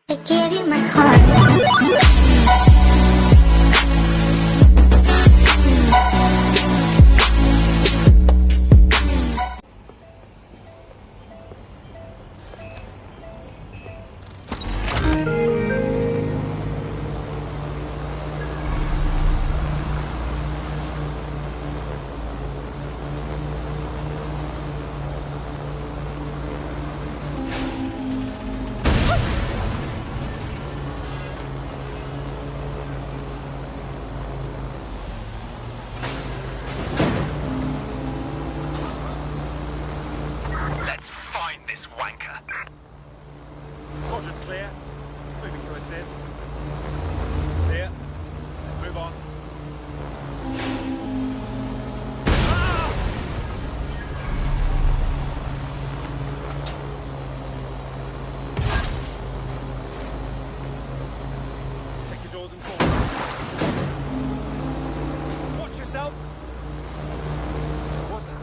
I gave you my heart. Let's find this wanker. Quadrant clear. Moving to assist. Clear. Let's move on. Ah! Check your doors and forward. Watch yourself. What's that?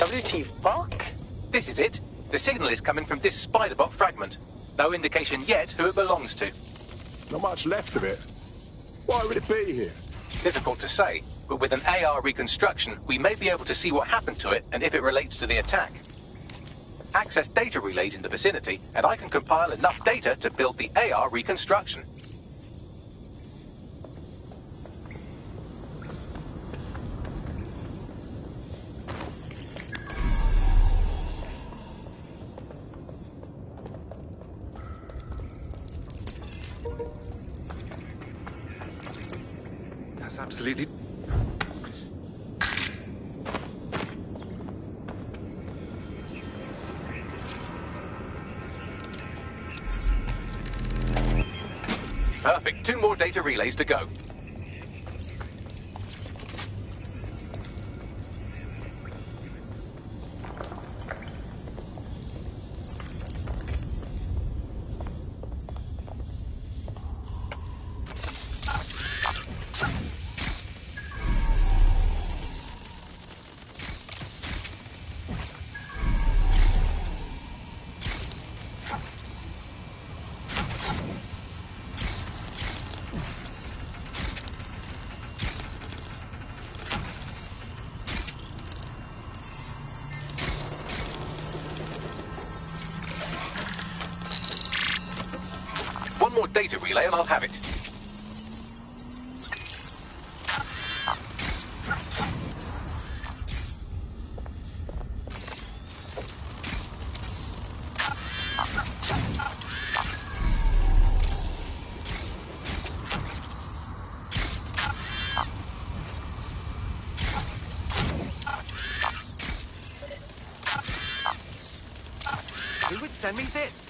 WT fuck? This is it. The signal is coming from this spider-bot fragment. No indication yet who it belongs to. Not much left of it. Why would it be here? Difficult to say, but with an AR reconstruction, we may be able to see what happened to it and if it relates to the attack. Access data relays in the vicinity, and I can compile enough data to build the AR reconstruction. That's absolutely... Perfect. 2 more data relays to go. One more data relay and I'll have it. Who would send me this?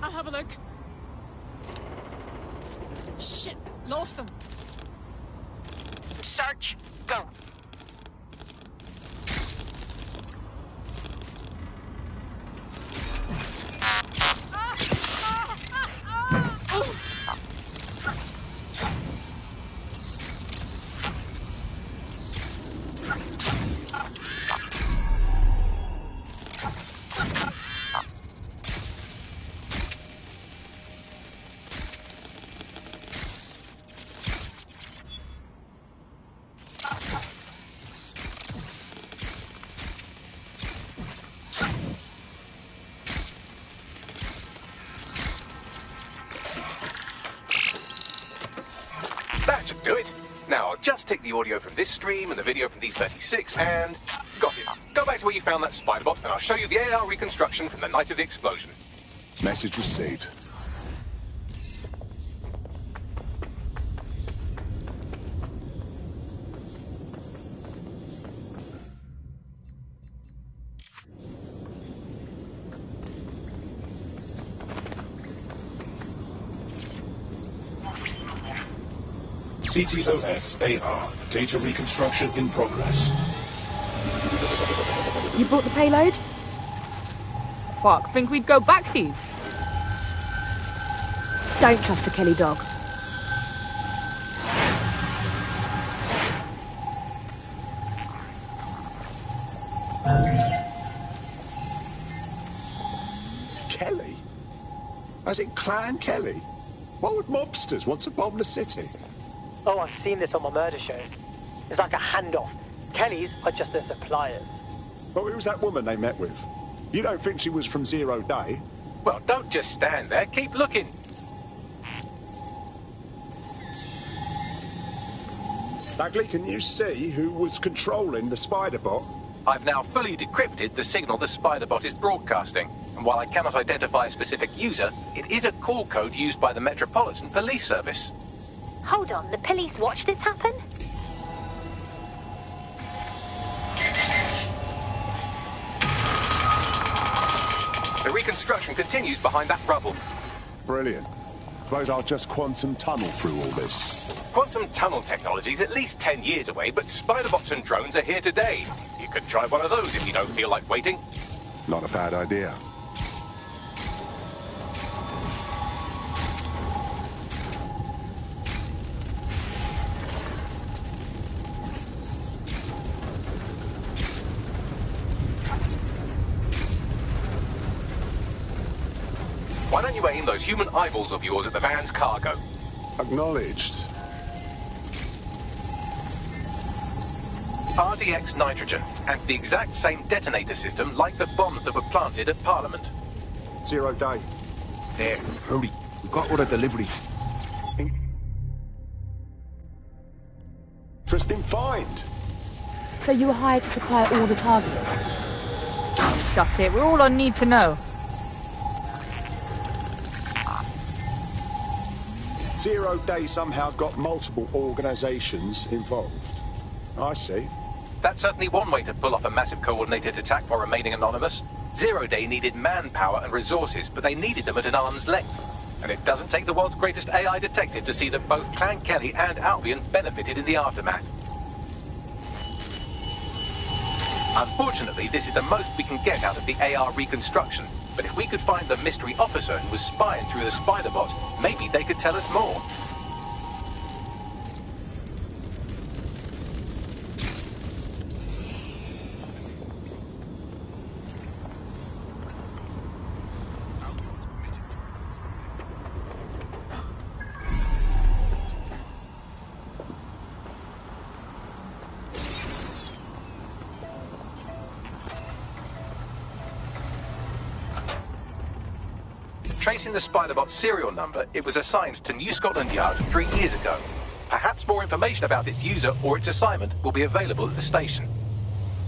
I'll have a look. Shit, lost them. Search. Go. should do it. Now, I'll just take the audio from this stream and the video from these 36 and... Got it. Go back to where you found that spider bot and I'll show you the AR reconstruction from the night of the explosion. Message received. CTOS AR. Data reconstruction in progress. You brought the payload? Fuck, think we'd go back to you? Don't trust the Kelly dog. Kelly? As in Clan Kelly? Why would mobsters want to bomb the city? Oh, I've seen this on my murder shows. It's like a handoff. Kellys are just their suppliers. Well, who was that woman they met with? You don't think she was from Zero Day? Well, don't just stand there. Keep looking. Bagley, can you see who was controlling the spider bot? I've now fully decrypted the signal the spider bot is broadcasting. And while I cannot identify a specific user, it is a call code used by the Metropolitan Police Service. Hold on, the police watched this happen? The reconstruction continues behind that rubble. Brilliant. Suppose I'll just quantum tunnel through all this. Quantum tunnel technology is at least 10 years away, but spider bots and drones are here today. You could try one of those if you don't feel like waiting. Not a bad idea. Why don't you aim those human eyeballs of yours at the van's cargo? Acknowledged. RDX nitrogen, and the exact same detonator system like the bombs that were planted at Parliament. Zero Day. There, hurry. We got all the delivery. Interesting find. So you were hired to supply all the targets? That's it, we're all on need to know. Zero Day somehow got multiple organizations involved. I see. That's certainly one way to pull off a massive coordinated attack while remaining anonymous. Zero Day needed manpower and resources, but they needed them at an arm's length. And it doesn't take the world's greatest AI detective to see that both Clan Kelly and Albion benefited in the aftermath. Unfortunately, this is the most we can get out of the AR reconstruction. But if we could find the mystery officer who was spying through the spider bot, maybe they could tell us more. Tracing the Spiderbot's serial number, it was assigned to New Scotland Yard 3 years ago. Perhaps more information about its user or its assignment will be available at the station.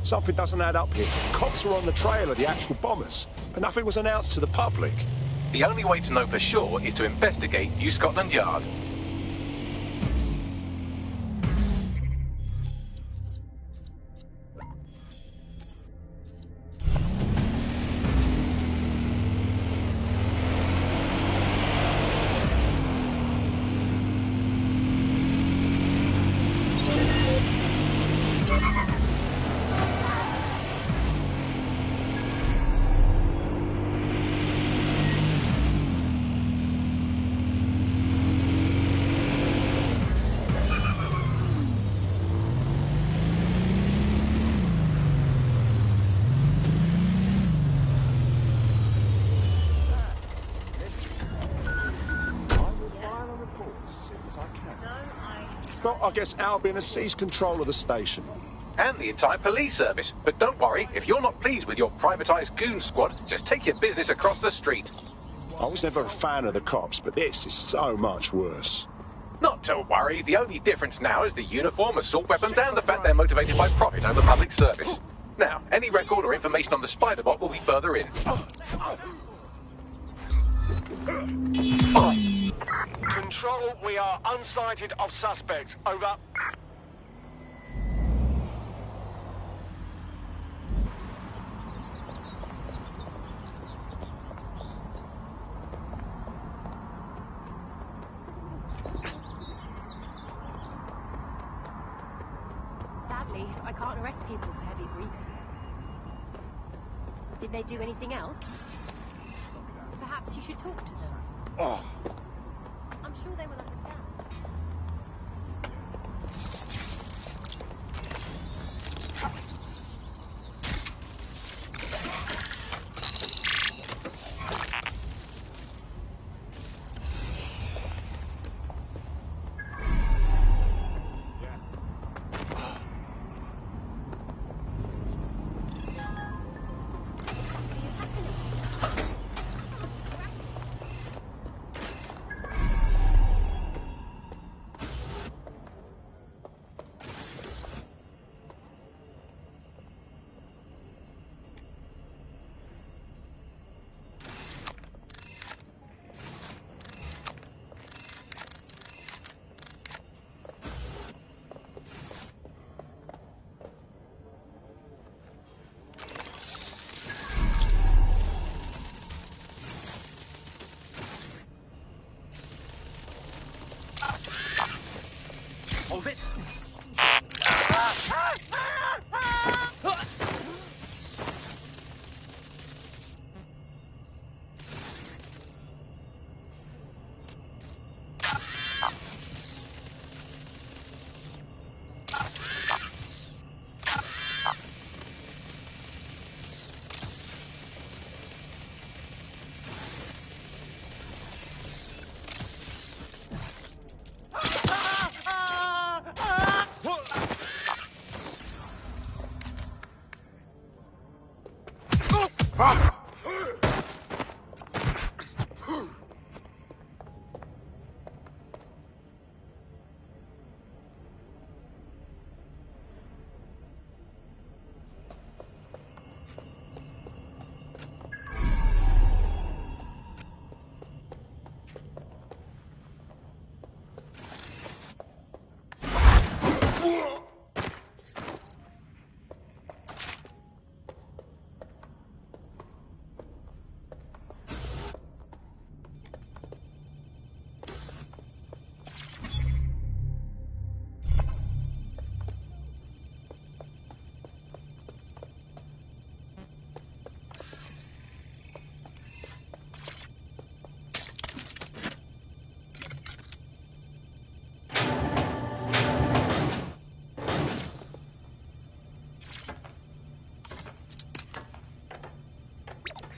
Something doesn't add up here. Cops were on the trail of the actual bombers, but nothing was announced to the public. The only way to know for sure is to investigate New Scotland Yard. Well, I guess Albion has seized control of the station. And the entire police service. But don't worry, if you're not pleased with your privatized goon squad, just take your business across the street. I was never a fan of the cops, but this is so much worse. Not Not to worry. The only difference now is the uniform, assault weapons, and the fact they're motivated by profit over public service. Now, any record or information on the spider bot will be further in. Control, we are unsighted of suspects. Over. Sadly, I can't arrest people for heavy breathing. Did they do anything else? Perhaps you should talk to them. I'm sure they will understand. Hold it.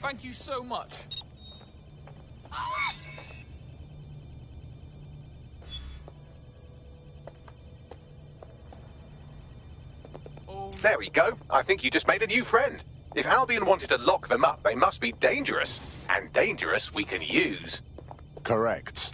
Thank you so much. There we go. I think you just made a new friend. If Albion wanted to lock them up, they must be dangerous. And dangerous we can use. Correct.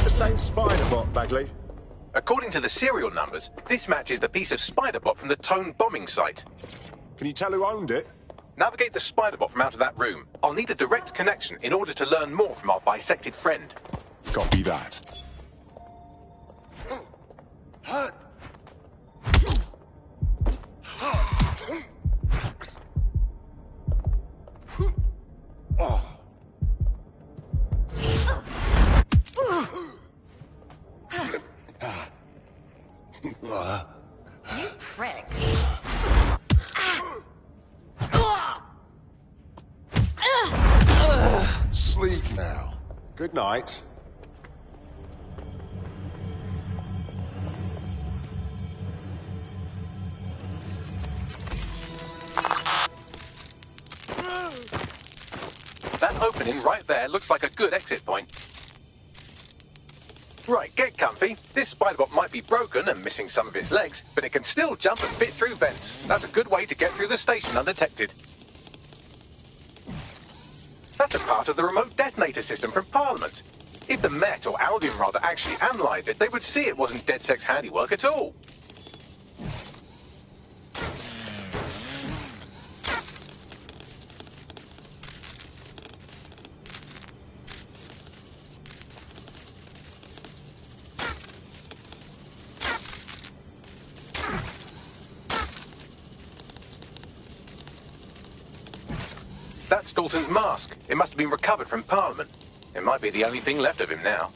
the same spider bot, Bagley? According to the serial numbers, this matches the piece of spider bot from the Tone bombing site. Can you tell who owned it? Navigate the spider bot from out of that room. I'll need a direct connection in order to learn more from our bisected friend. Copy that. You prick. Sleep now. Good night. That opening right there looks like a good exit point. Right, get comfy. This spider-bot might be broken and missing some of its legs, but it can still jump and fit through vents. That's a good way to get through the station undetected. That's a part of the remote detonator system from Parliament. If the Met, or Albion rather, actually analysed it, they would see it wasn't DedSec's handiwork at all. That's Dalton's mask. It must have been recovered from Parliament. It might be the only thing left of him now.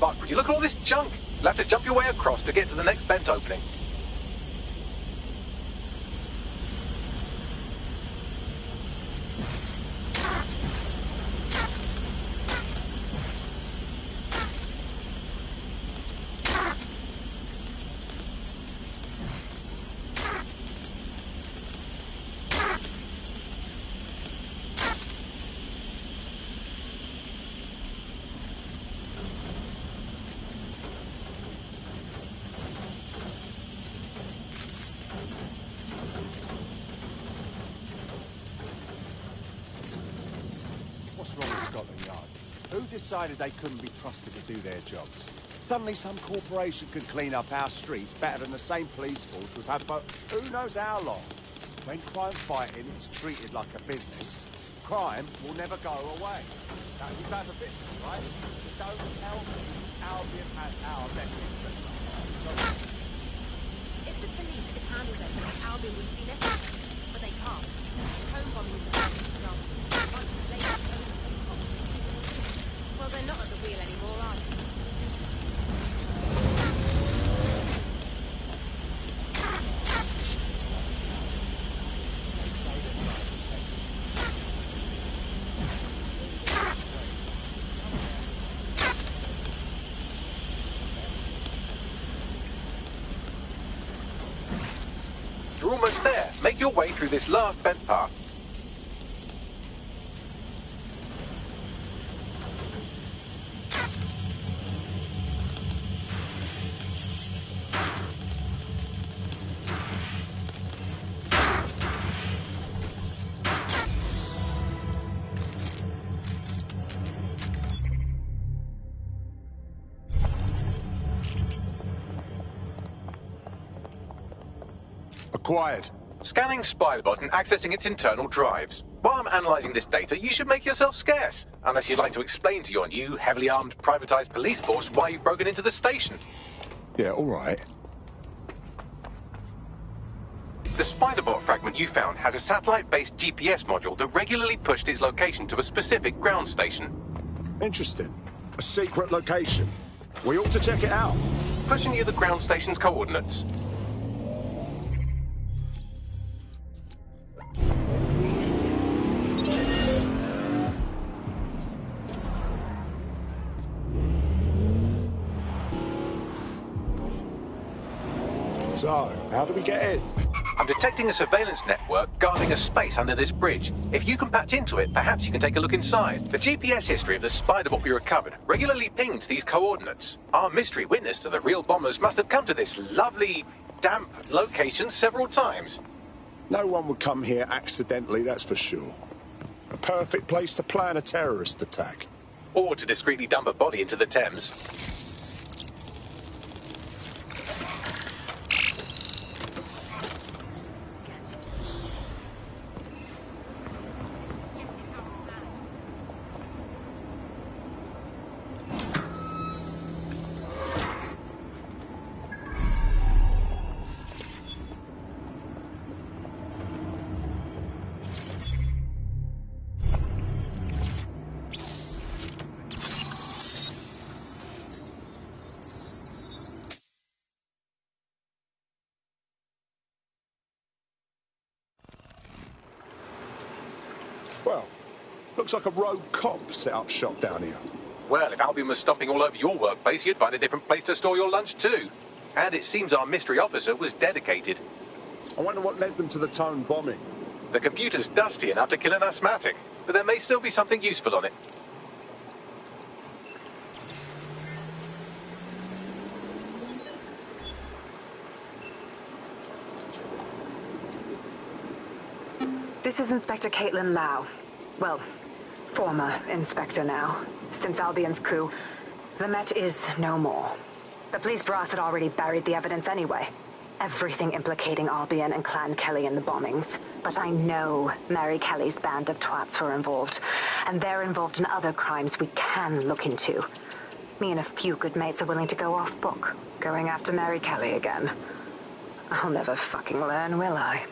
Fuck, would you look at all this junk? You'll have to jump your way across to get to the next vent opening. What's wrong with Scotland Yard? Who decided they couldn't be trusted to do their jobs? Suddenly some corporation can clean up our streets better than the same police force we've had for who knows how long. When crime fighting is treated like a business, crime will never go away. Now, you bad for business, right? Don't tell me Albion has our best interests. If the police could handle them, then Albion would be necessary. But they can't. Home bombing is a perfect example. Once the ladies oversee problems. Well, they're not at the wheel anymore, are they? You're almost there. Make your way through this last vent path. Acquired. Scanning Spiderbot and accessing its internal drives. While I'm analysing this data, you should make yourself scarce. Unless you'd like to explain to your new, heavily armed, privatised police force why you've broken into the station. Yeah, all right. The Spiderbot fragment you found has a satellite-based GPS module that regularly pushed its location to a specific ground station. Interesting. A secret location. We ought to check it out. Pushing you the ground station's coordinates. So, how do we get in? I'm detecting a surveillance network guarding a space under this bridge. If you can patch into it, perhaps you can take a look inside. The GPS history of the spider bot we recovered regularly pinged these coordinates. Our mystery witness to the real bombers must have come to this lovely, damp location several times. No one would come here accidentally, that's for sure. A perfect place to plan a terrorist attack. Or to discreetly dump a body into the Thames. Well, looks like a rogue cop set up shop down here. Well, if Albion was stomping all over your workplace, you'd find a different place to store your lunch too. And it seems our mystery officer was dedicated. I wonder what led them to the Tone bombing. The computer's dusty enough to kill an asthmatic, but there may still be something useful on it. This is Inspector Caitlin Lau. Well, former inspector now. Since Albion's coup, the Met is no more. The police brass had already buried the evidence anyway. Everything implicating Albion and Clan Kelly in the bombings. But I know Mary Kelly's band of twats were involved. And they're involved in other crimes we can look into. Me and a few good mates are willing to go off book, going after Mary Kelly again. I'll never fucking learn, will I?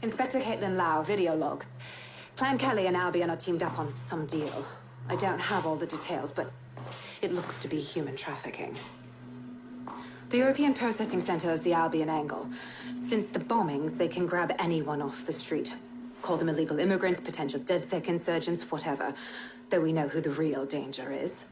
Inspector Caitlin Lau, video log. Clan Kelly and Albion are teamed up on some deal. I don't have all the details, but it looks to be human trafficking. The European Processing Center is the Albion angle. Since the bombings, they can grab anyone off the street. Call them illegal immigrants, potential DedSec insurgents, whatever. Though we know who the real danger is.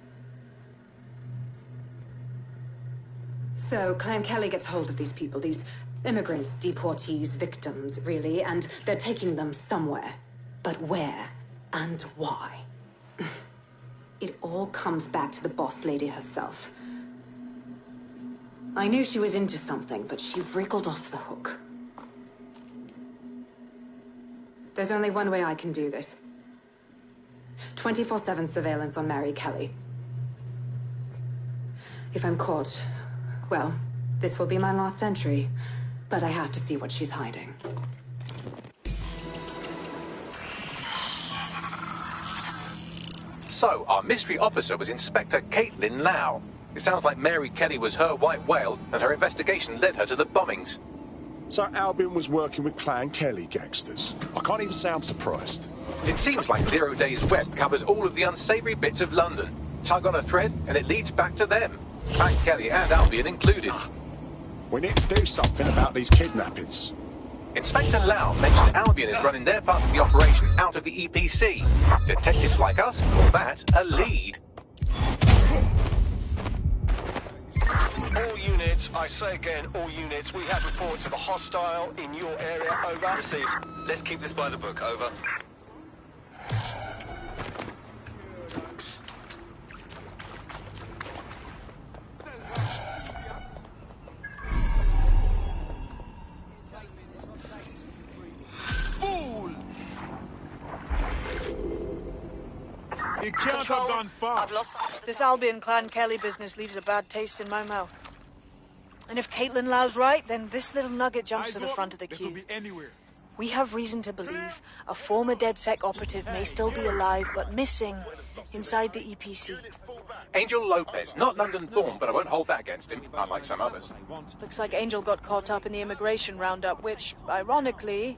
So, Clan Kelly gets hold of these people, these immigrants, deportees, victims, really, and they're taking them somewhere. But where and why? It all comes back to the boss lady herself. I knew she was into something, but she wriggled off the hook. There's only one way I can do this. 24/7 surveillance on Mary Kelly. If I'm caught, well, this will be my last entry. But I have to see what she's hiding. So, our mystery officer was Inspector Caitlin Lau. It sounds like Mary Kelly was her white whale, and her investigation led her to the bombings. So Albion was working with Clan Kelly gangsters. I can't even say I'm surprised. It seems like 0 Days Web covers all of the unsavory bits of London. Tug on a thread, and it leads back to them. Clan Kelly and Albion included. We need to do something about these kidnappings. Inspector Lau mentioned Albion is running their part of the operation out of the EPC. Detectives like us call that a lead. All units, I say again, all units, we have reports of a hostile in your area, over. Received. Let's keep this by the book, over. You can't have gone far. I've lost. This Albion Clan Kelly business leaves a bad taste in my mouth. And if Caitlin Lau's right, then this little nugget jumps to the front of the queue. Be anywhere. We have reason to believe a former DedSec operative may still be alive, but missing inside the EPC. Angel Lopez, not London-born, but I won't hold that against him, unlike some others. Looks like Angel got caught up in the immigration roundup, which, ironically,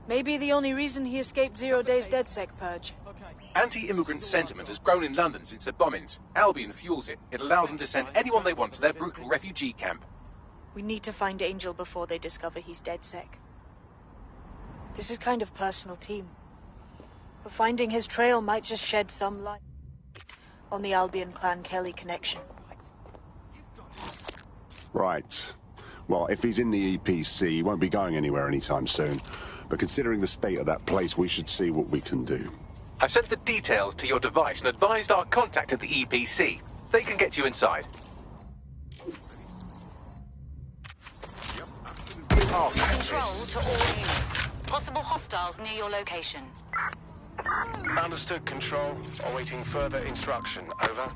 may be the only reason he escaped 0 Days DedSec purge. Anti-immigrant sentiment has grown in London since the bombings. Albion fuels it. It allows them to send anyone they want to their brutal refugee camp. We need to find Angel before they discover he's DedSec. This is kind of personal team. But finding his trail might just shed some light on the Albion Clan Kelly connection. Right. Well, if he's in the EPC, he won't be going anywhere anytime soon. But considering the state of that place, we should see what we can do. I've sent the details to your device and advised our contact at the EPC. They can get you inside. Control to all units. Possible hostiles near your location. Understood, Control. Awaiting further instruction. Over.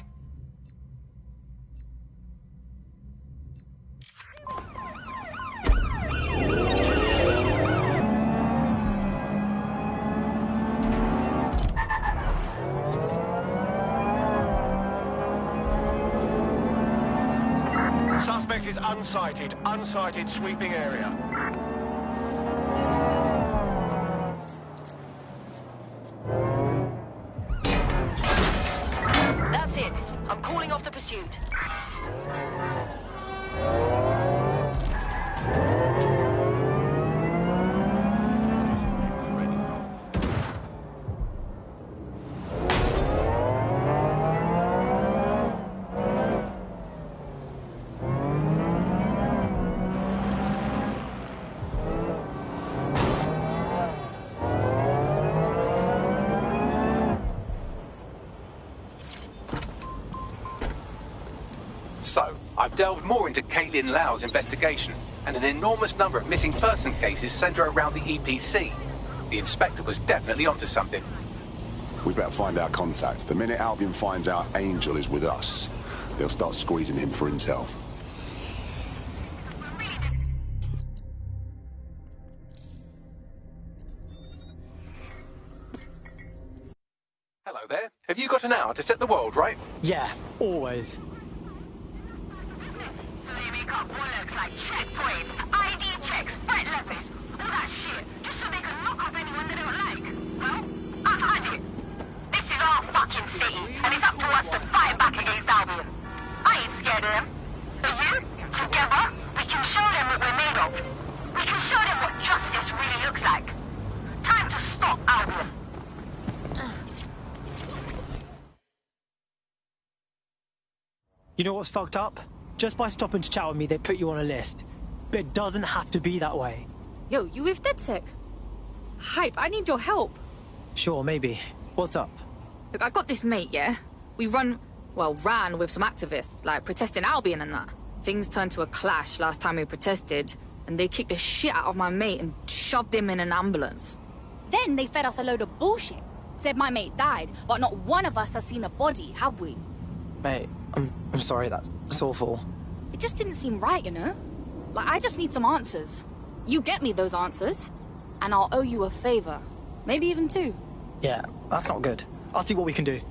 Suspect is unsighted. Unsighted sweeping area. That's it. I'm calling off the pursuit. So, I've delved more into Caitlin Lau's investigation, and an enormous number of missing person cases centre around the EPC. The inspector was definitely onto something. We better find our contact. The minute Albion finds out Angel is with us, they'll start squeezing him for intel. Hello there. Have you got an hour to set the world right? Yeah, always. So they make up bollocks like checkpoints, ID checks, threat levels, all that shit, just so they can lock up anyone they don't like. Well, I've had it. This is our fucking city, and it's up to us to fight back against Albion. I ain't scared of them. But you, together, we can show them what we're made of. We can show them what justice really looks like. Time to stop Albion. You know what's fucked up? Just by stopping to chat with me, they put you on a list. But it doesn't have to be that way. Yo, you with DedSec? Hype, I need your help. Sure, maybe. What's up? Look, I got this mate, yeah? We ran with some activists, like protesting Albion and that. Things turned to a clash last time we protested, and they kicked the shit out of my mate and shoved him in an ambulance. Then they fed us a load of bullshit. Said my mate died, but not one of us has seen a body, have we? Mate, I'm sorry, that's awful. It just didn't seem right, you know? Like, I just need some answers. You get me those answers, and I'll owe you a favor. Maybe even two. Yeah, that's not good. I'll see what we can do.